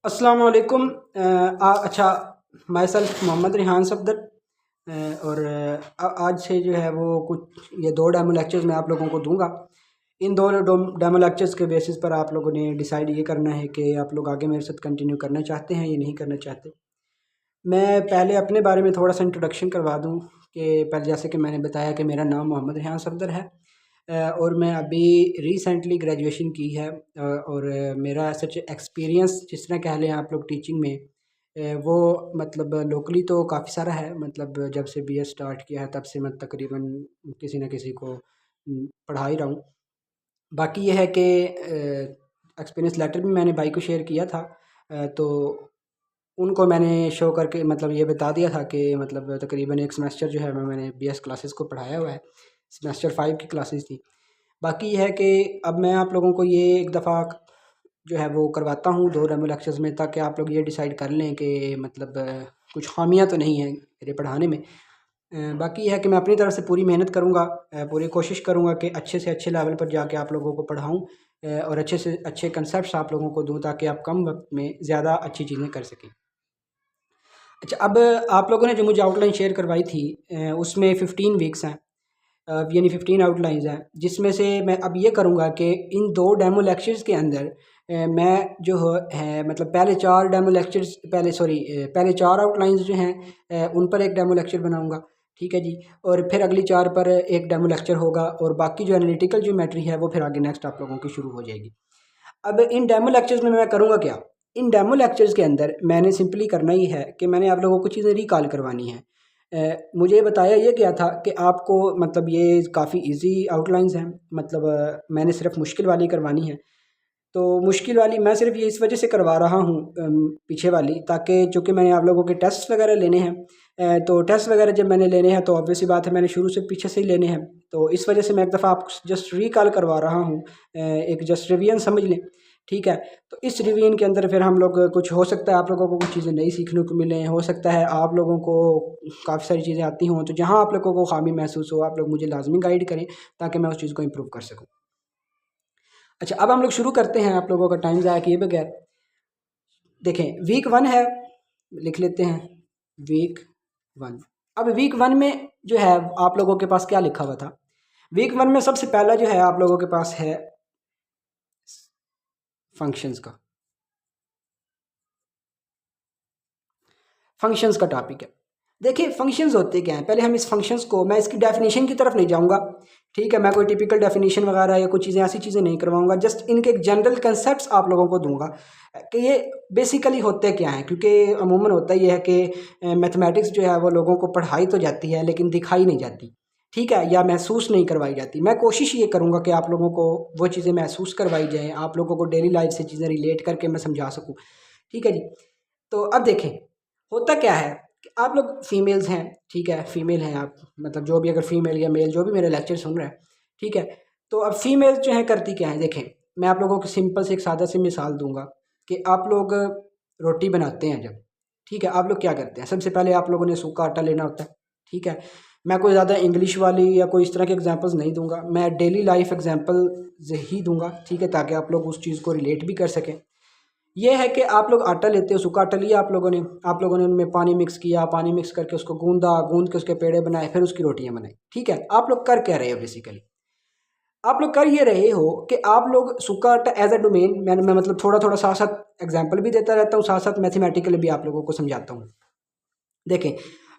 अस्सलाम वालेकुम। अच्छा, माई सेल्फ मोहम्मद रिहान सफदर। और आज से जो है वो कुछ ये दो डेमो लेक्चर्स मैं आप लोगों को दूंगा। इन दो डेमो लेक्चर्स के बेसिस पर आप लोगों ने डिसाइड ये करना है कि आप लोग आगे मेरे साथ कंटिन्यू करना चाहते हैं या नहीं करना चाहते। मैं पहले अपने बारे में थोड़ा सा इंट्रोडक्शन करवा दूं कि पहले जैसे कि मैंने बताया कि मेरा नाम मोहम्मद रिहान सफदर है। और मैं अभी रिसेंटली ग्रेजुएशन की है। और मेरा सच एक्सपीरियंस जिस तरह कह लें आप लोग टीचिंग में, वो मतलब लोकली तो काफ़ी सारा है। मतलब जब से बीएड स्टार्ट किया है तब से मैं तकरीबन किसी न किसी को पढ़ा ही रहा हूँ। बाकी ये है कि एक्सपीरियंस लेटर भी मैंने भाई को शेयर किया था। तो उनको मैंने शो करके मतलब ये बता दिया था कि मतलब तकरीबन एक सेमेस्टर जो है मैंने बीएस क्लासेस को पढ़ाया हुआ है। सेमेस्टर 5 की क्लासेस थी। बाकी ये है कि अब मैं आप लोगों को ये एक दफ़ा जो है वो करवाता हूँ दो डेमो लेक्चर्स में, ताकि आप लोग ये डिसाइड कर लें कि मतलब कुछ खामियां तो नहीं है मेरे पढ़ाने में। बाकी यह है कि मैं अपनी तरफ से पूरी मेहनत करूँगा, पूरी कोशिश करूँगा कि अच्छे से अच्छे लेवल पर जाके आप लोगों को पढ़ाऊँ और अच्छे से अच्छे कंसेप्ट्स आप लोगों को दूँ ताकि आप कम वक्त में ज़्यादा अच्छी चीज़ें कर सकें। अच्छा, अब आप लोगों ने जो मुझे आउटलाइन शेयर करवाई थी उसमें 15 वीक्स हैं, यानी 15 आउटलाइंस हैं, जिसमें से मैं अब ये करूँगा कि इन दो डेमो लेक्चर्स के अंदर मैं जो है मतलब पहले चार डेमो लेक्चर्स पहले चार आउटलाइंस जो हैं उन पर एक डेमो लेक्चर बनाऊँगा। ठीक है जी। और फिर अगली चार पर एक डेमो लेक्चर होगा और बाकी जो एनालिटिकल ज्योमेट्री है वो फिर आगे नेक्स्ट आप लोगों की शुरू हो जाएगी। अब इन डेमो लेक्चर्स में मैं करूँगा क्या? इन डेमो लेक्चर्स के अंदर मैंने सिंपली करना ही है कि मैंने आप लोगों को चीज़ें रिकॉल करवानी है। मुझे बताया ये गया था कि आपको मतलब ये काफ़ी इजी आउटलाइंस हैं, मतलब मैंने सिर्फ मुश्किल वाली करवानी है। तो मुश्किल वाली मैं सिर्फ ये इस वजह से करवा रहा हूँ पीछे वाली, ताकि चूँकि मैंने आप लोगों के टेस्ट वगैरह लेने हैं। तो टेस्ट वगैरह जब मैंने लेने हैं तो ऑब्वियस सी बात है मैंने शुरू से पीछे से ही लेने हैं। तो इस वजह से मैं एक दफ़ा आपको जस्ट रिकॉल करवा रहा हूँ, एक जस्ट रिवीजन समझ लें। ठीक है। तो इस रिवीजन के अंदर फिर हम लोग कुछ हो सकता है आप लोगों को कुछ चीज़ें नई सीखने को मिलें, हो सकता है आप लोगों को काफ़ी सारी चीज़ें आती हों, तो जहाँ आप लोगों को खामी महसूस हो आप लोग मुझे लाजमी गाइड करें ताकि मैं उस चीज़ को इम्प्रूव कर सकूँ। अच्छा, अब हम लोग शुरू करते हैं आप लोगों का टाइम ज़ाया किए बगैर। देखें, वीक 1 है, लिख लेते हैं वीक 1। अब वीक 1 में जो है आप लोगों के पास क्या लिखा हुआ था? वीक 1 में सबसे पहला जो है आप लोगों के पास है फंक्शंस का। फंक्शंस का टॉपिक है। देखिए फंक्शंस होते क्या हैं, पहले हम इस फंक्शंस को, मैं इसकी डेफिनेशन की तरफ नहीं जाऊंगा। ठीक है, मैं कोई टिपिकल डेफिनेशन वगैरह या कुछ चीज़ें ऐसी चीज़ें नहीं करवाऊंगा, जस्ट इनके एक जनरल कंसेप्ट्स आप लोगों को दूंगा कि ये बेसिकली होते क्या हैं। क्योंकि अमूमन होता ही है कि मैथमेटिक्स जो है वो लोगों को पढ़ाई तो जाती है लेकिन दिखाई नहीं जाती। ठीक है, या महसूस नहीं करवाई जाती। मैं कोशिश ये करूँगा कि आप लोगों को वो चीज़ें महसूस करवाई जाएँ, आप लोगों को डेली लाइफ से चीज़ें रिलेट करके मैं समझा सकूँ। ठीक है जी। तो अब देखें, होता क्या है कि आप लोग फीमेल्स हैं। ठीक है, फीमेल हैं आप, मतलब जो भी अगर फीमेल या मेल जो भी मेरे लेक्चर सुन रहा है। ठीक है, तो अब फीमेल जो है करती क्या है, देखें मैं आप लोगों को सिंपल से एक सादा सी मिसाल दूंगा कि आप लोग रोटी बनाते हैं जब, ठीक है, आप लोग क्या करते हैं, सबसे पहले आप लोगों ने सूखा आटा लेना होता है। ठीक है, मैं कोई ज़्यादा इंग्लिश वाली या कोई इस तरह के एग्जांपल्स नहीं दूंगा, मैं डेली लाइफ एग्जांपल ही दूंगा। ठीक है, ताकि आप लोग उस चीज़ को रिलेट भी कर सकें। ये है कि आप लोग आटा लेते हो, सूखा आटा लिया आप लोगों ने उनमें पानी मिक्स किया, पानी मिक्स करके उसको गूंद के उसके पेड़े बनाए, फिर उसकी रोटियां बनाई। ठीक है, आप लोग कर क्या रहे हो बेसिकली? आप लोग कर ये रहे हो कि आप लोग सूखा आटा एज अ डोमेन, मैं मतलब थोड़ा थोड़ा साथ साथ एग्जाम्पल भी देता रहता हूँ, साथ साथ मैथमेटिकली भी आप लोगों को समझाता हूँ। देखें,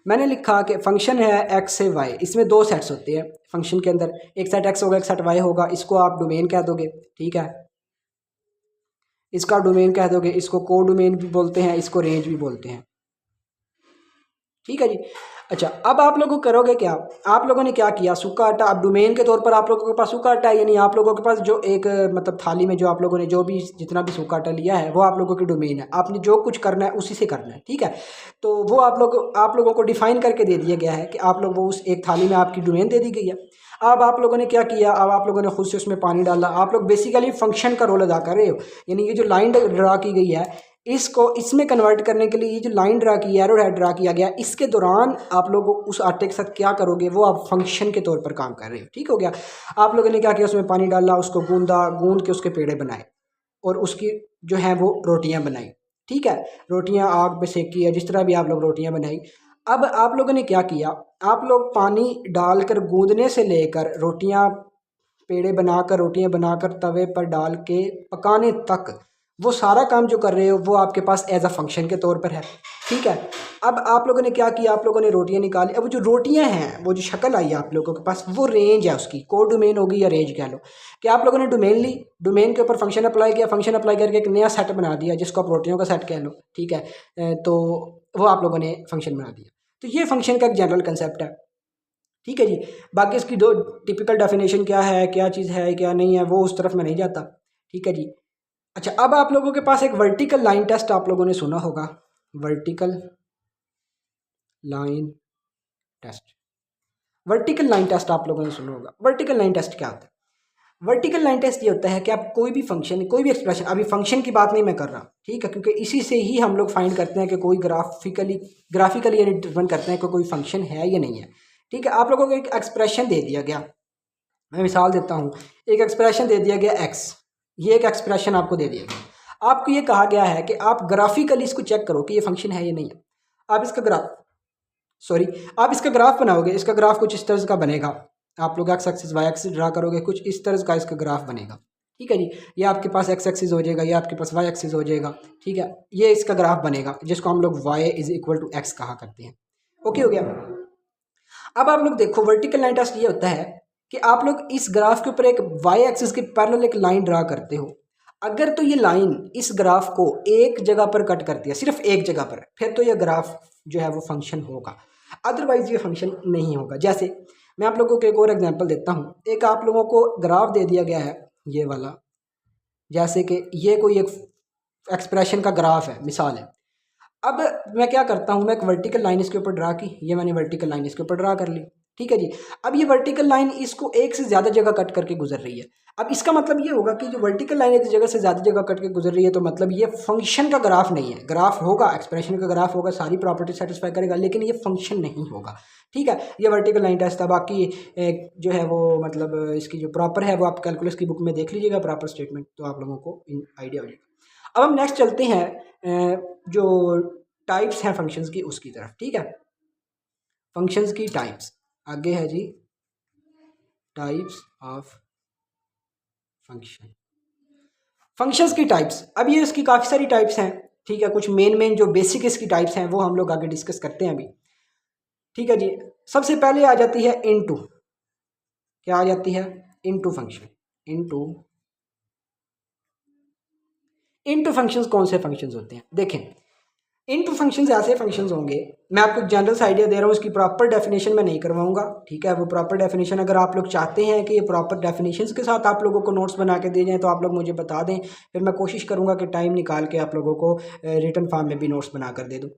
मैंने लिखा कि फंक्शन है एक्स से वाई, इसमें दो सेट्स होते हैं फंक्शन के अंदर, एक सेट एक्स होगा एक सेट वाई होगा, इसको आप डोमेन कह दोगे। ठीक है, इसका डोमेन कह दोगे, इसको को डोमेन भी बोलते हैं, इसको रेंज भी बोलते हैं। ठीक है जी। अच्छा, अब आप लोगों करोगे क्या, आप लोगों ने क्या किया, सूखा आटा, अब डोमेन के तौर पर आप लोगों के पास सूखा आटा है, यानी आप लोगों के पास जो एक मतलब थाली में जो आप लोगों ने जो भी जितना भी सूखा आटा लिया है वो आप लोगों की डोमेन है, आपने जो कुछ करना है उसी से करना है। ठीक है, तो वो आप लोगों को डिफाइन करके दे दिया गया है कि आप लोग वो उस एक थाली में आपकी डोमेन दे दी गई है। अब आप लोगों ने क्या किया, अब आप लोगों ने खुद से उसमें पानी डाला, आप लोग बेसिकली फंक्शन का रोल अदा कर रहे हो। यानी ये जो लाइन ड्रा की गई है इसको इसमें कन्वर्ट करने के लिए, ये जो लाइन ड्रा की, एरो हेड ड्रा किया गया, इसके दौरान आप लोग उस आटे के साथ क्या करोगे, वो आप फंक्शन के तौर पर काम कर रहे हो। ठीक हो गया। आप लोगों ने क्या किया, उसमें पानी डाला, उसको गूंद के उसके पेड़े बनाए और उसकी जो है वो रोटियां बनाई। ठीक है, रोटियां आग पे सेकी है, जिस तरह भी आप लोग रोटियां बनाई। अब आप लोगों ने क्या किया, आप लोग पानी डालकर गूंदने से लेकर रोटियां पेड़े बनाकर रोटियां बनाकर तवे पर डाल के पकाने तक वो सारा काम जो कर रहे हो वो आपके पास एज अ फंक्शन के तौर पर है। ठीक है, अब आप लोगों ने क्या किया, आप लोगों ने रोटियां निकाली। अब जो रोटियां हैं, वो जो शक्ल आई है आप लोगों के पास, वो रेंज है उसकी, कोड डोमेन होगी या रेंज कह लो, कि आप लोगों ने डोमेन ली, डोमेन के ऊपर फंक्शन अप्लाई किया, फंक्शन अप्लाई करके एक नया सेट बना दिया जिसको आप रोटियों का सेट कह लो। ठीक है, तो वो आप लोगों ने फंक्शन बना दिया। तो ये फंक्शन का एक जनरल कंसेप्ट है। ठीक है जी, बाकी इसकी दो टिपिकल डेफिनेशन क्या है, क्या चीज़ है क्या नहीं है, वो उस तरफ मैं नहीं जाता। ठीक है जी। अच्छा, अब आप लोगों के पास एक वर्टिकल लाइन टेस्ट आप लोगों ने सुना होगा, vertical line test. Vertical line test आप लोगों ने सुना होगा। वर्टिकल लाइन टेस्ट क्या होता है? वर्टिकल लाइन टेस्ट ये होता है कि आप कोई भी फंक्शन, कोई भी एक्सप्रेशन, अभी फंक्शन की बात नहीं मैं कर रहा, ठीक है, क्योंकि इसी से ही हम लोग फाइंड करते हैं कि कोई ग्राफिकली यानी डिटरमाइन करते हैं कि कोई फंक्शन है या नहीं है। ठीक है, आप लोगों को एक एक्सप्रेशन दे दिया गया, मैं मिसाल देता हूँ, एक एक्सप्रेशन दे दिया गया एक्स, ये एक एक्सप्रेशन आपको दे दिया गया। आपको ये कहा गया है कि आप ग्राफिकली इसको चेक करो कि ये फंक्शन है या नहीं है। आप इसका ग्राफ बनाओगे, इसका ग्राफ कुछ इस तरह का बनेगा। आप लोग X axis Y axis draw करोगे, कुछ इस तरह का इसका ग्राफ बनेगा। ठीक है जी, ये आपके पास एक्स एक्सिस हो जाएगा, ये आपके पास वाई एक्सिस हो जाएगा। ठीक है, ये इसका ग्राफ बनेगा जिसको हम लोग y is equal to X कहा करते हैं। ओके हो गया। अब आप लोग देखो, वर्टिकल लाइन टेस्ट ये होता है कि आप लोग इस ग्राफ के ऊपर एक वाई एक्सिस के पैरेलल एक लाइन ड्रा करते हो। अगर तो ये लाइन इस ग्राफ को एक जगह पर कट करती है, सिर्फ एक जगह पर, फिर तो ये ग्राफ जो है वो फंक्शन होगा, अदरवाइज ये फंक्शन नहीं होगा। जैसे मैं आप लोगों को एक और एग्जांपल देता हूँ। एक आप लोगों को ग्राफ दे दिया गया है ये वाला, जैसे कि ये कोई एक एक्सप्रेशन का ग्राफ है, मिसाल है। अब मैं क्या करता हूँ, मैं एक वर्टिकल लाइन इसके ऊपर ड्रा की, ये मैंने वर्टिकल लाइन इसके ऊपर ड्रा कर ली। ठीक है जी, अब ये वर्टिकल लाइन इसको एक से ज़्यादा जगह कट करके गुजर रही है। अब इसका मतलब ये होगा कि जो वर्टिकल लाइन एक जगह से ज़्यादा जगह कट के गुजर रही है, तो मतलब ये फंक्शन का ग्राफ नहीं है। ग्राफ होगा, एक्सप्रेशन का ग्राफ होगा, सारी प्रॉपर्टी सेटिस्फाई करेगा, लेकिन ये फंक्शन नहीं होगा। ठीक है, ये वर्टिकल लाइन टेस्ट था। बाकी जो है वो मतलब इसकी जो प्रॉपर है वो आप कैलकुलस की बुक में देख लीजिएगा, प्रॉपर स्टेटमेंट, तो आप लोगों को आइडिया हो जाएगा। अब हम नेक्स्ट चलते हैं जो टाइप्स हैं फंक्शंस की, उसकी तरफ। ठीक है, फंक्शंस की टाइप्स आगे है जी, टाइप्स ऑफ फंक्शन। फंक्शंस की टाइप्स, अब ये इसकी काफ़ी सारी टाइप्स हैं। ठीक है, कुछ मेन जो बेसिक इसकी टाइप्स हैं वो हम लोग आगे डिस्कस करते हैं अभी। ठीक है जी, सबसे पहले आ जाती है इनटू। क्या आ जाती है? Into function. इनटू फंक्शंस कौन से फंक्शंस होते हैं? देखें, इनटू फंक्शंस ऐसे फंक्शंस होंगे, मैं आपको जनरल सा आइडिया दे रहा हूँ, इसकी प्रॉपर डेफिनेशन मैं नहीं करवाऊंगा। ठीक है, वो प्रॉपर डेफिनेशन अगर आप लोग चाहते हैं कि ये प्रॉपर डेफिनेशंस के साथ आप लोगों को नोट्स बना के दे जाएँ तो आप लोग मुझे बता दें, फिर मैं कोशिश करूँगा कि टाइम निकाल के आप लोगों को रिटन फॉर्म में भी नोट्स बना कर दे दूँ।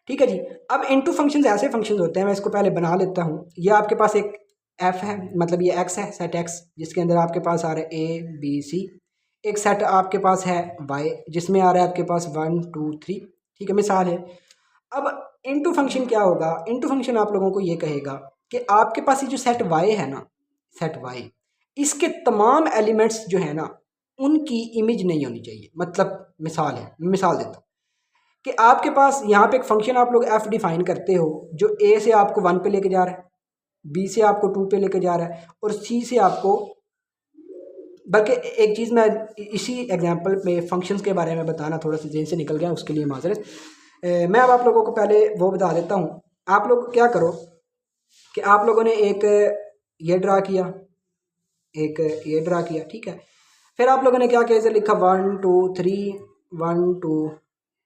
ठीक है जी, अब इनटू फंक्शंस ऐसे फंक्शंस होते हैं, मैं इसको पहले बना लेता हूँ। ये आपके पास एक एफ है, मतलब ये एक्स है, सेट एक्स, जिसके अंदर आपके पास आ रहा है ए बी सी। एक सेट आपके पास है वाई, जिसमें आ रहा है आपके पास 1 2 3। ठीक है, मिसाल है। अब इनटू फंक्शन क्या होगा? इनटू फंक्शन आप लोगों को ये कहेगा कि आपके पास ये जो सेट वाई है ना, सेट वाई, इसके तमाम एलिमेंट्स जो है ना, उनकी इमेज नहीं होनी चाहिए। मतलब मिसाल है, मिसाल देता हूँ कि आपके पास यहाँ पे एक फंक्शन आप लोग एफ डिफाइन करते हो, जो ए से आपको 1 पे लेके जा रहा है, बी से आपको 2 पे लेके जा रहा है, और सी से आपको, बल्कि एक चीज़ मैं इसी एग्जांपल में फंक्शंस के बारे में बताना थोड़ा सा जेन से निकल गया, उसके लिए माजरत। मैं अब आप लोगों को पहले वो बता देता हूँ। आप लोग क्या करो कि आप लोगों ने एक ये ड्रा किया, एक ये ड्रा किया। ठीक है, फिर आप लोगों ने क्या किया, इसे लिखा 1 2 3 1 2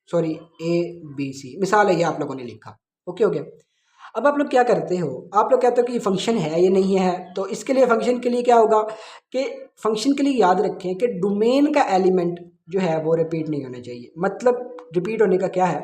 सॉरी ए बी सी, मिसाल है ये आप लोगों ने लिखा। ओके हो गया। अब आप लोग क्या करते हो, आप लोग कहते हो कि ये फंक्शन है ये नहीं है, तो इसके लिए फंक्शन के लिए क्या होगा कि फंक्शन के लिए याद रखें कि डोमेन का एलिमेंट जो है वो रिपीट नहीं होना चाहिए। मतलब रिपीट होने का क्या है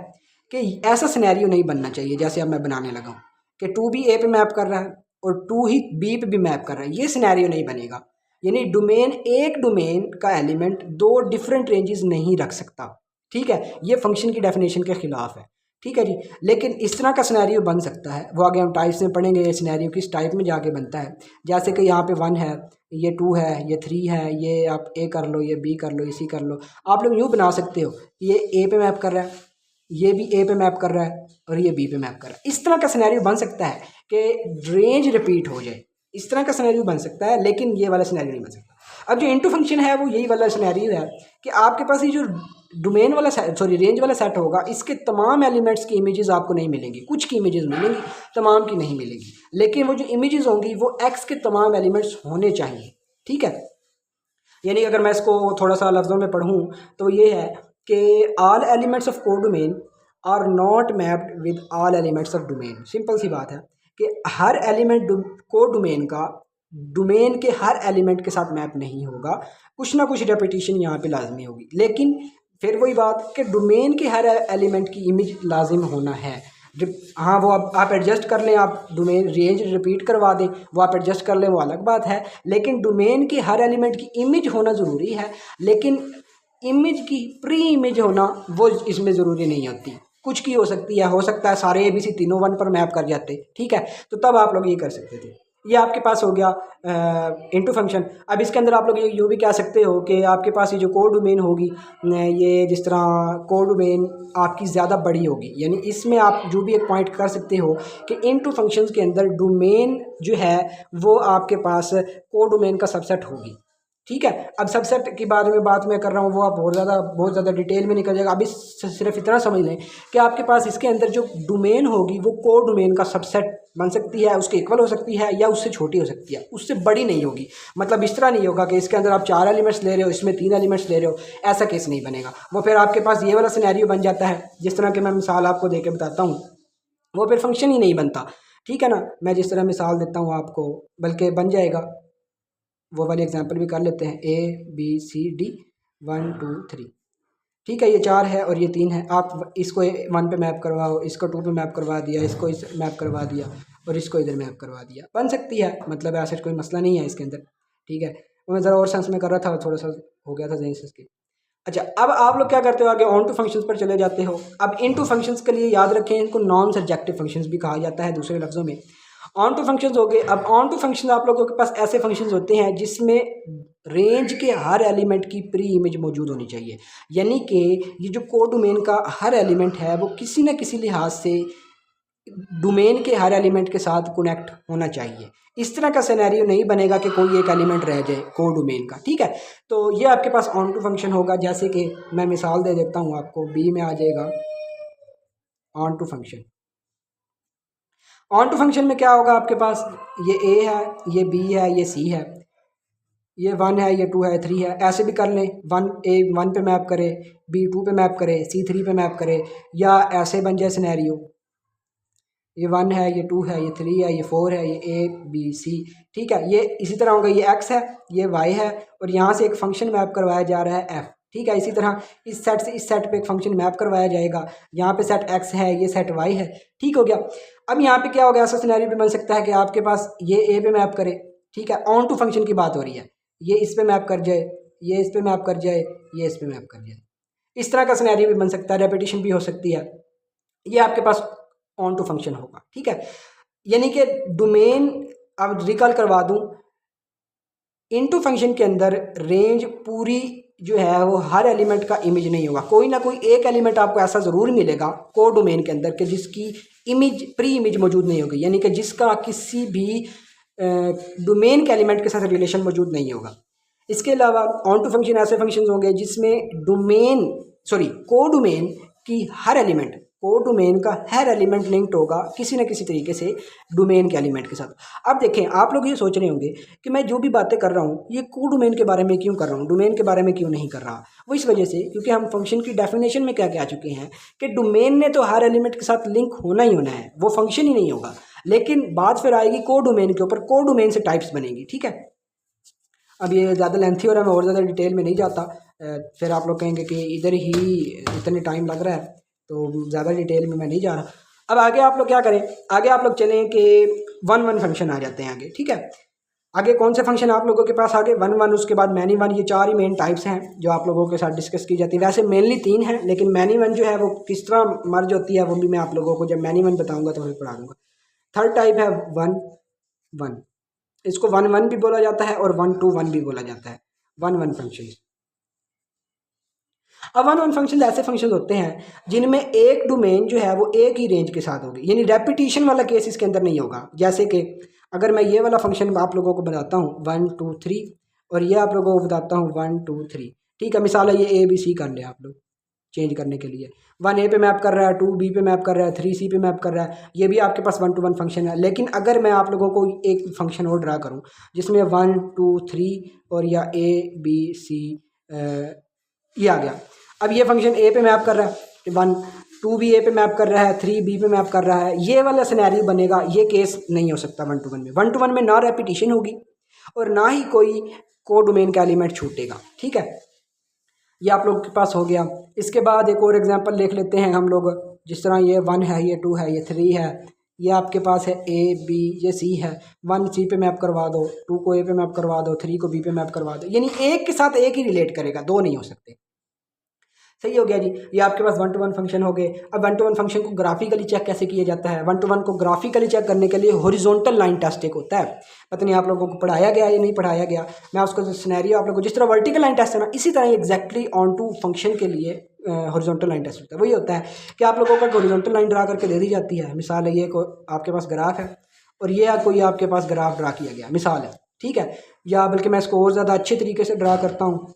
कि ऐसा सिनेरियो नहीं बनना चाहिए जैसे अब मैं बनाने लगा हूँ कि 2 भी ए पे मैप कर रहा है और 2 ही बी पे भी मैप कर रहा है, ये सिनेरियो नहीं बनेगा। यानी डोमेन, एक डोमेन का एलिमेंट 2 डिफरेंट रेंजेस नहीं रख सकता। ठीक है, ये फंक्शन की डेफिनेशन के खिलाफ है। ठीक है जी। लेकिन इस तरह का सिनेरियो बन सकता है, वो आगे हम टाइप्स में पढ़ेंगे, ये सिनेरियो किस टाइप में जाके बनता है। जैसे कि यहाँ पे 1 है, ये 2 है, ये 3 है, ये आप ए कर लो, ये बी कर लो, इसी कर लो। आप लोग यूँ बना सकते हो, ये ए पे मैप कर रहा है, ये भी ए पे मैप कर रहा है, और ये बी पे मैप कर रहा है। इस तरह का सिनेरियो बन सकता है कि रेंज रिपीट हो जाए, इस तरह का सिनेरियो बन सकता है, लेकिन ये वाला सिनेरियो नहीं बन सकता। अब जो इनटू फंक्शन है वो यही वाला सिनेरियो है कि आपके पास ये जो डोमेन वाला रेंज वाला सेट होगा, इसके तमाम एलिमेंट्स की इमेजेस आपको नहीं मिलेंगी, कुछ की इमेजेस मिलेंगी, तमाम की नहीं मिलेंगी। लेकिन वो जो इमेजेस होंगी वो एक्स के तमाम एलिमेंट्स होने चाहिए, ठीक है। यानी अगर मैं इसको थोड़ा सा लफ्ज़ों में पढ़ूँ तो ये है कि all elements of codomain are not mapped with all elements of domain. Simple सी बात है कि हर एलिमेंट कोडोमेन का डोमेन के हर एलिमेंट के साथ मैप नहीं होगा, कुछ ना कुछ रेपिटेशन यहाँ पे लाजमी होगी। लेकिन फिर वही बात कि डोमेन के हर एलिमेंट की इमेज लाजिम होना है। हाँ, वो आप एडजस्ट कर लें, आप डोमेन रेंज रिपीट करवा दें, वो आप एडजस्ट कर लें, वो अलग बात है। लेकिन डोमेन के हर एलिमेंट की इमेज होना ज़रूरी है, लेकिन इमेज की प्री इमेज होना वो इसमें ज़रूरी नहीं होती, कुछ की हो सकती है, हो सकता है सारे ABC तीनों 1 पर मैप कर जाते, ठीक है। तो तब आप लोग ये कर सकते थे। ये आपके पास हो गया इनटू फंक्शन। अब इसके अंदर आप लोग ये यूँ भी कह सकते हो कि आपके पास ये जो कोडोमेन होगी, ये जिस तरह कोडोमेन आपकी ज़्यादा बड़ी होगी, यानी इसमें आप जो भी एक पॉइंट कर सकते हो कि इनटू फंक्शंस के अंदर डोमेन जो है वो आपके पास कोडोमेन का सबसेट होगी, ठीक है। अब सबसेट के बारे में बात मैं कर रहा हूँ, वो आप बहुत ज़्यादा डिटेल में निकल जाएगा। अभी सिर्फ इतना समझ लें कि आपके पास इसके अंदर जो डोमेन होगी वो कोड डोमेन का सबसेट बन सकती है, उसके इक्वल हो सकती है या उससे छोटी हो सकती है, उससे बड़ी नहीं होगी। मतलब इस तरह नहीं होगा कि इसके अंदर आप 4 एलिमेंट्स ले रहे हो, इसमें 3 एलिमेंट्स ले रहे हो, ऐसा केस नहीं बनेगा। वो फिर आपके पास ये वाला सिनेरियो बन जाता है, जिस तरह की मैं मिसाल आपको दे के बताता हूँ, वो फिर फंक्शन ही नहीं बनता, ठीक है ना। मैं जिस तरह मिसाल देता हूँ आपको, बल्कि बन जाएगा, वो वाली एग्जांपल भी कर लेते हैं। ABCD 1 2 3, ठीक है। ये 4 है और ये 3 है। आप इसको 1 पे मैप करवाओ, इसको 2 पे मैप करवा दिया, इसको इस मैप करवा दिया और इसको इधर मैप करवा दिया, बन सकती है। मतलब ऐसा कोई मसला नहीं है इसके अंदर, ठीक है। वो मैं ज़रा और सेंस में कर रहा था, थोड़ा सा हो गया था जहन से इसके। अच्छा, अब आप लोग क्या करते हो, आगे ऑन टू फंक्शंस पर चले जाते हो। अब इन टू फंक्शंस के लिए याद रखें, इनको नॉन सब्जेक्टिव फंक्शंस भी कहा जाता है, दूसरे लफ्ज़ों में। ऑन टू फंक्शंस हो गए। अब ऑन टू फंक्शंस आप लोगों के पास ऐसे फंक्शंस होते हैं जिसमें रेंज के हर एलिमेंट की प्री इमेज मौजूद होनी चाहिए, यानी कि ये जो कोडोमेन का हर एलिमेंट है वो किसी न किसी लिहाज से डोमेन के हर एलिमेंट के साथ कनेक्ट होना चाहिए। इस तरह का सिनेरियो नहीं बनेगा कि कोई एक एलिमेंट रह जाए कोडोमेन का, ठीक है। तो ये आपके पास ऑन टू फंक्शन होगा। जैसे कि मैं मिसाल दे देता हूँ आपको, बी में आ जाएगा onto function. Onto function में क्या होगा आपके पास, ये ए है, ये बी है, ये सी है, ये 1 है, ये 2 है, 3 है। ऐसे भी कर लें, 1 पे मैप करे, B 2 पे मैप करे, C 3 पे मैप करे, या ऐसे बन जाए सिनेरियो, ये 1 है, ये 2 है, ये 3 है, ये 4 है, ये ABC, ठीक है। ये इसी तरह होगा, ये X है, ये Y है, और यहाँ से एक फंक्शन मैप करवाया जा रहा है F, ठीक है। इसी तरह इस सेट से इस सेट पे एक फंक्शन मैप करवाया जाएगा, यहाँ पे सेट X है, ये सेट Y है, ठीक हो गया। अब यहाँ पे क्या हो गया, ऐसा सिनेरियो भी बन सकता है कि आपके पास ये A पे मैप करे, ठीक है। ऑन टू फंक्शन की बात हो रही है, ये इस पे मैप कर जाए, ये इस पे मैप कर जाए, ये इस पे मैप कर जाए। इस तरह का सिनेरियो भी बन सकता है, रेपिटेशन भी हो सकती है। ये आपके पास ऑन टू फंक्शन होगा, ठीक है। यानी कि डोमेन, अब रिकॉल करवा दूं, इनटू फंक्शन के अंदर रेंज पूरी जो है वो हर एलिमेंट का इमेज नहीं होगा, कोई ना कोई एक एलिमेंट आपको ऐसा ज़रूर मिलेगा कोड डोमेन के अंदर कि जिसकी इमेज प्री इमेज मौजूद नहीं होगी, यानी कि जिसका किसी भी डोमेन के एलिमेंट के साथ रिलेशन मौजूद नहीं होगा। इसके अलावा ऑन टू फंक्शन ऐसे फंक्शन होंगे जिसमें कोडोमेन की हर एलिमेंट, कोडोमेन का हर एलिमेंट लिंक्ड होगा किसी न किसी तरीके से डोमेन के एलिमेंट के साथ। अब देखें, आप लोग ये सोच रहे होंगे कि मैं जो भी बातें कर रहा हूँ ये कोडोमेन के बारे में क्यों कर रहा हूँ, डोमेन के बारे में क्यों नहीं कर रहा। वो इस वजह से क्योंकि हम फंक्शन की डेफिनेशन में क्या क्या आ चुके हैं कि डोमेन ने तो हर एलिमेंट के साथ लिंक होना ही होना है, वो फंक्शन ही नहीं होगा। लेकिन बात फिर आएगी कोडोमेन के ऊपर, कोडोमेन से टाइप्स बनेगी, ठीक है। अब ये ज़्यादा लेंथी हो रहा है, मैं और ज़्यादा डिटेल में नहीं जाता, फिर आप लोग कहेंगे कि इधर ही इतने टाइम लग रहा है, तो ज़्यादा डिटेल में मैं नहीं जा रहा। अब आगे आप लोग क्या करें, आगे आप लोग चलें कि 1 1 फंक्शन आ जाते हैं आगे, ठीक है। आगे कौन से फंक्शन आप लोगों के पास आगे 1 1, उसके बाद मैनी वन, ये 4 ही मेन टाइप्स हैं जो आप लोगों के साथ डिस्कस की जाती है। वैसे मेनली 3 हैं, लेकिन मैनी वन जो है वो किस तरह मर्ज होती है वो भी मैं आप लोगों को जब मैनी वन बताऊंगा तो फिर पढ़ा दूंगा। थर्ड टाइप है 1 1, इसको 1 1 भी बोला जाता है और 1 2 1 भी बोला जाता है, 1 1 फंक्शन। अब 1 1 फंक्शन ऐसे फंक्शन होते हैं जिनमें एक डोमेन जो है वो एक ही रेंज के साथ होगी, यानी रेपिटेशन वाला केस इसके अंदर नहीं होगा। जैसे कि अगर मैं ये वाला फंक्शन आप लोगों को बताता हूँ 1 2 3, और ये आप लोगों को बताता हूँ 1 2 3, ठीक है। मिसाल है ये ABC कर ले आप लोग चेंज करने के लिए, 1 A पे मैप कर रहा है, 2 B पे मैप कर रहा है, 3 C पे मैप कर रहा है, ये भी आपके पास 1 to 1 फंक्शन है। लेकिन अगर मैं आप लोगों को एक फंक्शन और ड्रा करूँ जिसमें 1 2 3 और या ABC ये आ गया, अब ये फंक्शन ए पे मैप कर रहा है 1, 2 भी ए पे मैप कर रहा है, 3 बी पे मैप कर रहा है, ये वाला सिनेरियो बनेगा। ये केस नहीं हो सकता 1 to 1 में। 1 to 1 में ना रेपिटेशन होगी और ना ही कोई को डोमेन का एलिमेंट छूटेगा, ठीक है। ये आप लोग के पास हो गया। इसके बाद एक और एग्जांपल देख लेते हैं हम लोग, जिस तरह ये 1 है, ये 2 है, ये 3 है, ये आपके पास है A B, ये C है। 1 C पे मैप करवा दो, 2 को A पे मैप करवा दो, 3 को B पे मैप करवा दो, यानी एक के साथ एक ही रिलेट करेगा, दो नहीं हो सकते। सही हो गया जी। ये आपके पास 1 to 1 फंक्शन हो गए। अब 1 to 1 फंक्शन को ग्राफिकली चेक कैसे किया जाता है? 1 to 1 को ग्राफिकली चेक करने के लिए हॉरिजॉन्टल लाइन टेस्ट एक होता है। पता नहीं आप लोगों को पढ़ाया गया या नहीं पढ़ाया गया, मैं उसको सिनेरियो आप लोगों को, जिस तरह वर्टिकल लाइन टेस्ट है ना, इसी तरह एग्जैक्टली ऑन टू फंक्शन के लिए हॉरिजॉन्टल लाइन टेस्ट होता है। वही होता है कि आप लोगों को हॉरिजॉन्टल लाइन ड्रा करके दे दी जाती है। मिसाल है ये आपके पास ग्राफ है और ये कोई आपके पास ग्राफ ड्रा किया गया, मिसाल है, ठीक है। या बल्कि मैं इसको और ज़्यादा अच्छे तरीके से ड्रा करता हूँ।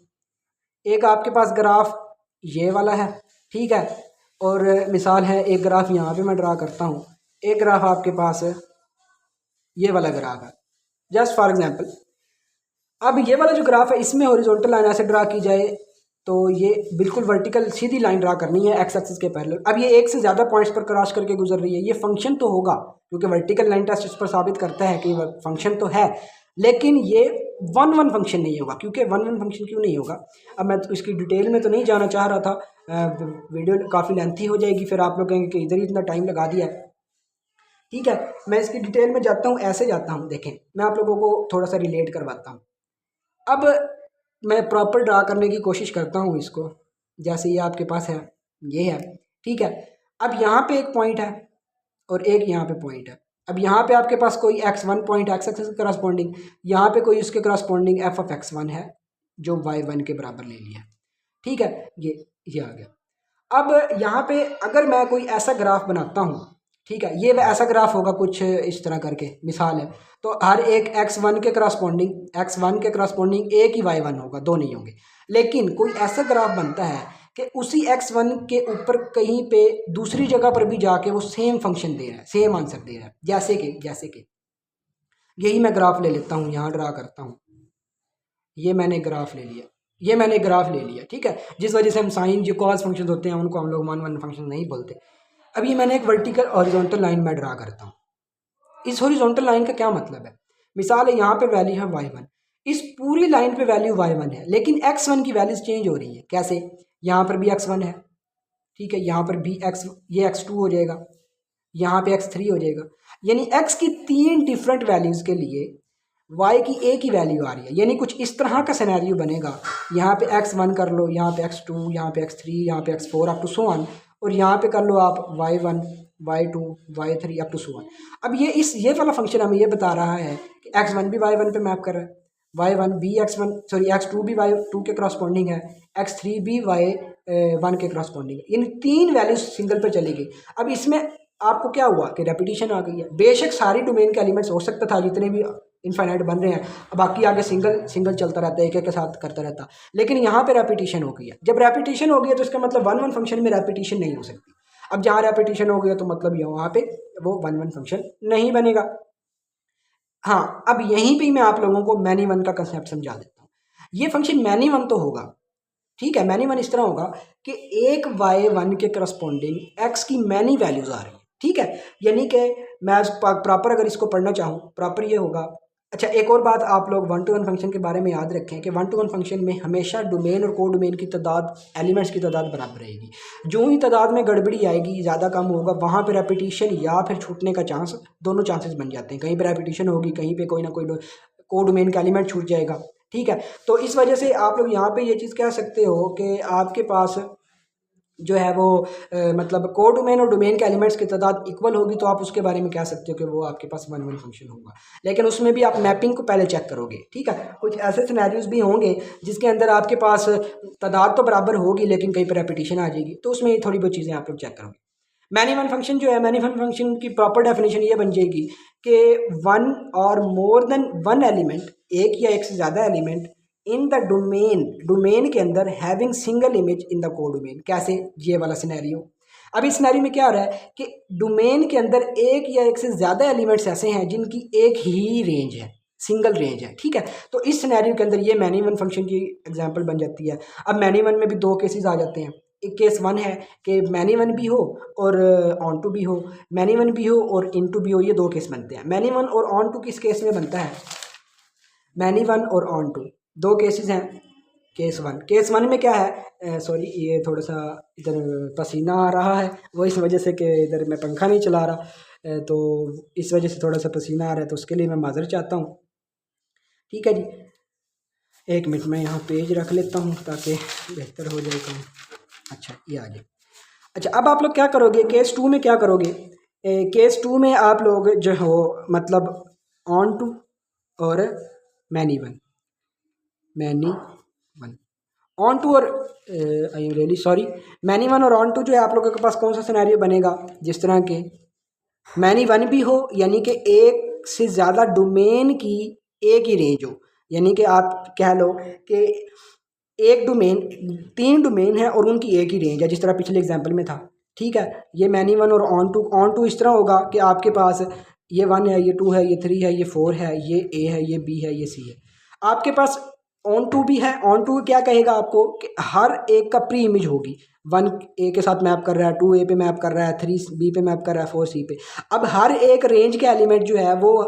एक आपके पास ग्राफ ये वाला है, ठीक है, और मिसाल है एक ग्राफ यहाँ पे मैं ड्रा करता हूँ, एक ग्राफ आपके पास ये वाला ग्राफ है, जस्ट फॉर एग्जांपल। अब ये वाला जो ग्राफ है इसमें हॉरिजॉन्टल लाइन ऐसे ड्रा की जाए तो ये बिल्कुल वर्टिकल सीधी लाइन ड्रा करनी है एक्स एक्सिस के पैरेलल। अब ये एक से ज़्यादा पॉइंट्स पर क्रॉस करके गुजर रही है, ये फंक्शन तो होगा क्योंकि वर्टिकल लाइन टेस्ट इस पर साबित करता है कि फंक्शन तो है, लेकिन ये 1 1 फंक्शन नहीं होगा। क्योंकि 1 1 फंक्शन क्यों नहीं होगा, अब मैं तो इसकी डिटेल में तो नहीं जाना चाह रहा था, वीडियो काफ़ी लेंथी हो जाएगी, फिर आप लोग कहेंगे कि इधर ही इतना टाइम लगा दिया है, ठीक है। मैं इसकी डिटेल में जाता हूँ, ऐसे जाता हूँ, देखें मैं आप लोगों को थोड़ा सा रिलेट करवाता हूँ। अब मैं प्रॉपर ड्रा करने की कोशिश करता हूँ इसको, जैसे ये आपके पास है, ये है, ठीक है। अब यहाँ पे एक पॉइंट है और एक यहाँ पे पॉइंट है। अब यहाँ पे आपके पास कोई x1 पॉइंट एक्स एक्सिस के करस्पॉन्डिंग, यहाँ पे कोई उसके करस्पॉन्डिंग f ऑफ x1 है जो y1 के बराबर ले लिया, ठीक है। ये आ गया। अब यहाँ पे अगर मैं कोई ऐसा ग्राफ बनाता हूँ, ठीक है, ये ऐसा ग्राफ होगा कुछ इस तरह करके, मिसाल है, तो हर एक x1 के करस्पॉन्डिंग एक ही y1 होगा, दो नहीं होंगे। लेकिन कोई ऐसा ग्राफ बनता है कि उसी x1 के ऊपर कहीं पे दूसरी जगह पर भी जाके वो सेम फंक्शन दे रहा है, सेम आंसर दे रहा है। जैसे कि यही मैं ग्राफ ले लेता हूँ, यहाँ ड्रा करता हूँ, ये मैंने ग्राफ ले लिया, ठीक है। जिस वजह से हम साइन जो कॉस फंक्शन होते हैं उनको हम लोग 1 1 फंक्शन नहीं बोलते। अब ये मैंने एक वर्टिकल हॉरिजॉन्टल लाइन में ड्रा करता हूँ। इस हॉरिजॉन्टल लाइन का क्या मतलब है? मिसाल है यहाँ पे वैल्यू है y1, इस पूरी लाइन पे वैल्यू y1 है, लेकिन x1 की वैल्यूज चेंज हो रही है। कैसे? यहाँ पर भी x1 है, ठीक है, यहाँ पर भी ये x2 हो जाएगा, यहाँ पे x3 हो जाएगा, यानी x की 3 डिफरेंट वैल्यूज़ के लिए y की एक ही वैल्यू आ रही है। यानी कुछ इस तरह का सिनेरियो बनेगा, यहाँ पे x1 कर लो, यहाँ पे x2, यहाँ पे x3, यहाँ पे x4 up to so on, और यहाँ पे कर लो आप y1, y2, y3 up to so on. अब ये वाला फंक्शन हमें ये बता रहा है कि x1 भी y1 पे मैप कर रहा है, y1 भी x2 भी y2 के क्रॉसपॉन्डिंग है, x3 भी y1 के क्रॉसपॉन्डिंग है, यानी 3 वैल्यूज सिंगल पे चली गई। अब इसमें आपको क्या हुआ कि रेपिटेशन आ गई है। बेशक सारी डोमेन के एलिमेंट्स हो सकता था जितने भी इनफाइनाइट बन रहे हैं, बाकी आगे सिंगल चलता रहता है, एक एक के साथ करता रहता, लेकिन यहाँ पे रेपिटेशन हो गई है। जब रेपिटेशन हो गई है तो इसका मतलब 1 1 फंक्शन में रेपिटेशन नहीं हो सकती। अब जहाँ रेपिटेशन हो गया तो मतलब यहाँ पे वो 1 1 फंक्शन नहीं बनेगा। हाँ, अब यहीं पे मैं आप लोगों को मैनी वन का कंसेप्ट समझा देता हूँ। ये फंक्शन मैनी वन तो होगा, ठीक है। मैनी वन इस तरह होगा कि एक y1 के करस्पॉन्डिंग x की मैनी वैल्यूज आ रही है, ठीक है। यानी कि मैं प्रॉपर अगर इसको पढ़ना चाहूँ, प्रॉपर ये होगा। अच्छा, एक और बात आप लोग 1 to 1 फंक्शन के बारे में याद रखें कि 1 to 1 फंक्शन में हमेशा डोमेन और को डोमेन की तादाद, एलिमेंट्स की तादाद बराबर रहेगी। जो ही तादाद में गड़बड़ी आएगी, ज़्यादा कम होगा, वहाँ पे रेपिटेशन या फिर छूटने का चांस, दोनों चांसेस बन जाते हैं। कहीं पे रेपिटेशन होगी, कहीं पे कोई ना कोई कोडोमेन का एलिमेंट छूट जाएगा। ठीक है, तो इस वजह से आप लोग यहाँ पे ये चीज़ कह सकते हो कि आपके पास जो है वो मतलब कोडोमेन और डोमेन के एलिमेंट्स की तादाद इक्वल होगी, तो आप उसके बारे में कह सकते हो कि वो आपके पास वन वन फंक्शन होगा। लेकिन उसमें भी आप मैपिंग को पहले चेक करोगे। ठीक है, कुछ ऐसे सिनेरियोज भी होंगे जिसके अंदर आपके पास तादाद तो बराबर होगी लेकिन कहीं पर रेपिटेशन आ जाएगी, तो उसमें थोड़ी बहुत चीज़ें आप लोग चेक करोगे। मैनी वन फंक्शन जो है, मैनी वन फंक्शन की प्रॉपर डेफिनेशन ये बन जाएगी कि वन और मोर देन वन एलिमेंट, एक या एक से ज़्यादा element in the domain, domain के अंदर having single image in the codomain. कैसे? ये वाला सिनेरियो। अब इस सिनेरियो में क्या हो रहा है कि डोमेन के अंदर एक या एक से ज़्यादा एलिमेंट्स ऐसे हैं जिनकी एक ही रेंज है, सिंगल रेंज है। ठीक है, तो इस सिनेरियो के अंदर ये मैनी वन फंक्शन की एग्जांपल बन जाती है। अब मैनी वन में भी दो केसेस आ जाते हैं। एक केस वन है कि मैनी वन भी हो और ऑन टू भी हो, मैनी वन भी हो और इन टू भी हो, ये दो केस बनते हैं। मैनी वन और ऑन टू किस केस में बनता है? मैनी वन और ऑन टू दो केसेस हैं। केस वन में क्या है, सॉरी ये थोड़ा सा इधर पसीना आ रहा है, वो इस वजह से कि इधर मैं पंखा नहीं चला रहा, तो इस वजह से थोड़ा सा पसीना आ रहा है, तो उसके लिए मैं माज़र चाहता हूँ। ठीक है जी, एक मिनट में यहाँ पेज रख लेता हूँ ताकि बेहतर हो जाए काम। अच्छा, ये आ जाए। अच्छा, अब आप लोग क्या करोगे केस टू में? क्या करोगे केस टू में? आप लोग जो हो मतलब ऑन टू और मैनी वन ऑन टू और I am really sorry, many one और ऑन टू जो है आप लोगों के पास कौन सा सिनेरियो बनेगा? जिस तरह के मैनी वन भी हो, यानी कि एक से ज़्यादा डोमेन की एक ही रेंज हो, यानी कि आप कह लो कि एक डोमेन, तीन डोमेन है और उनकी एक ही रेंज है, जिस तरह पिछले एग्जांपल में था। ठीक है, ये मैनी वन और ऑन टू इस तरह होगा कि आपके पास ये वन है, ये टू है, ये थ्री है, ये फोर है, ये ए है, ये बी है, ये सी है। आपके पास ऑन टू भी है। ऑन टू क्या कहेगा आपको कि हर एक का प्री इमेज होगी। वन ए के साथ मैप कर रहा है, टू ए पे मैप कर रहा है, थ्री बी पे मैप कर रहा है, फोर सी पे। अब हर एक रेंज के एलिमेंट जो है वो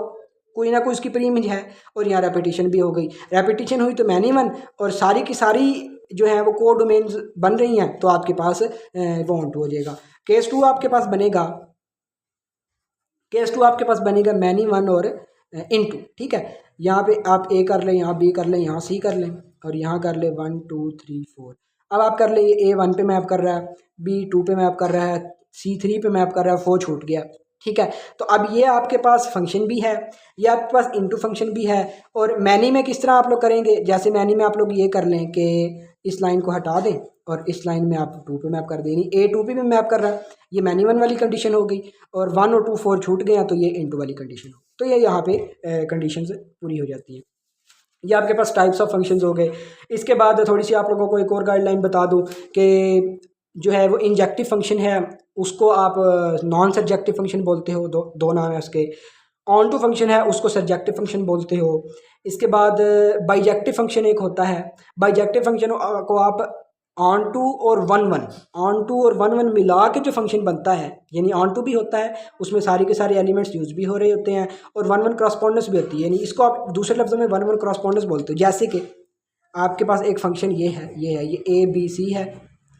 कोई ना कोई उसकी प्री इमेज है, और यहाँ रेपिटेशन भी हो गई। रेपिटेशन हुई तो मैनी वन, और सारी की सारी जो है वो को डोमेन्स बन रही हैं, तो आपके पास वो ऑन टू हो जाएगा। केस टू आपके पास बनेगा, मैनी वन और इन टू। ठीक है, यहाँ पे आप ए कर लें, यहाँ बी कर लें, यहाँ सी कर लें, और यहाँ कर ले 1 2 3 4। अब आप कर ले, ये ए वन पे मैप कर रहा है, बी टू पे मैप कर रहा है, सी थ्री पे मैप कर रहा है, 4 छूट गया। ठीक है, तो अब ये आपके पास फंक्शन भी है, ये आपके पास इनटू फंक्शन भी है। और मैनी में किस तरह आप लोग करेंगे? जैसे मैनी में आप लोग ये कर लें कि इस लाइन को हटा दें और इस लाइन में आप टू पे मैप कर दें, ए टू पे भी मैप कर रहा है, ये मैनी वन वाली कंडीशन हो गई। और 1 और 2 4 छूट गए हैं, तो ये इनटू वाली कंडीशन हो, तो ये यहाँ पे कंडीशन पूरी हो जाती है। ये आपके पास टाइप्स ऑफ फंक्शंस हो गए। इसके बाद थोड़ी सी आप लोगों को एक और गाइडलाइन बता दूं कि जो है वो इंजेक्टिव फंक्शन है, उसको आप नॉन सब्जेक्टिव फंक्शन बोलते हो, दो नाम है उसके। ऑन टू फंक्शन है, उसको सब्जेक्टिव फंक्शन बोलते हो। इसके बाद बाइजेक्टिव फंक्शन एक होता है। बाइजेक्टिव फंक्शन को आप ऑन टू और वन वन मिला के जो फंक्शन बनता है, यानी ऑन टू भी होता है, उसमें सारे के सारे एलिमेंट्स यूज भी हो रहे होते हैं, और वन वन क्रॉसपॉन्डेंस भी होती है, यानी इसको आप दूसरे लफ्ज़ों में वन वन क्रॉसपॉन्डेंस बोलते हो। जैसे कि आपके पास एक फंक्शन ये ए बी सी है,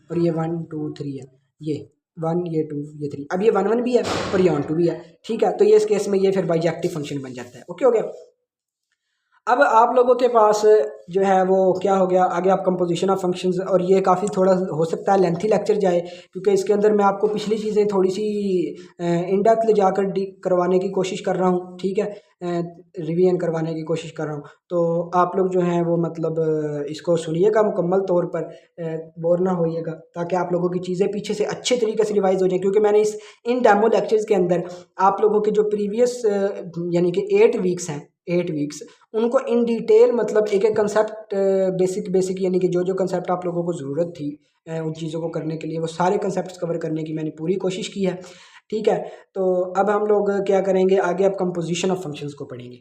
और ये 1 2 3 है, ये 1 ये 2 ये 3। अब ये वन वन भी है और ये ऑन टू भी है। ठीक है, तो ये इस केस में ये फिर बाइजेक्टिव फंक्शन बन जाता है। ओके हो गया। अब आप लोगों के पास जो है वो क्या हो गया, आगे आप कंपोजिशन ऑफ फंक्शंस, और ये काफ़ी थोड़ा हो सकता है लेंथी लेक्चर जाए, क्योंकि इसके अंदर मैं आपको पिछली चीज़ें थोड़ी सी इन डेप्थ ले जाकर करवाने की कोशिश कर रहा हूँ। ठीक है, रिवीजन करवाने की कोशिश कर रहा हूँ, तो आप लोग जो हैं वो मतलब इसको सुनिएगा मुकम्मल तौर पर, बोर ना होइएगा, ताकि आप लोगों की चीज़ें पीछे से अच्छे तरीके से रिवाइज हो जाए। क्योंकि मैंने इन डेमो लेक्चर्स के अंदर आप लोगों के जो प्रीवियस यानी कि 8 वीक्स उनको इन डिटेल मतलब एक एक कंसेप्ट बेसिक यानी कि जो कंसेप्ट आप लोगों को ज़रूरत थी उन चीज़ों को करने के लिए, वो सारे कंसेप्ट कवर करने की मैंने पूरी कोशिश की है। ठीक है, तो अब हम लोग क्या करेंगे, आगे आप कंपोजिशन ऑफ फंक्शंस को पढ़ेंगे।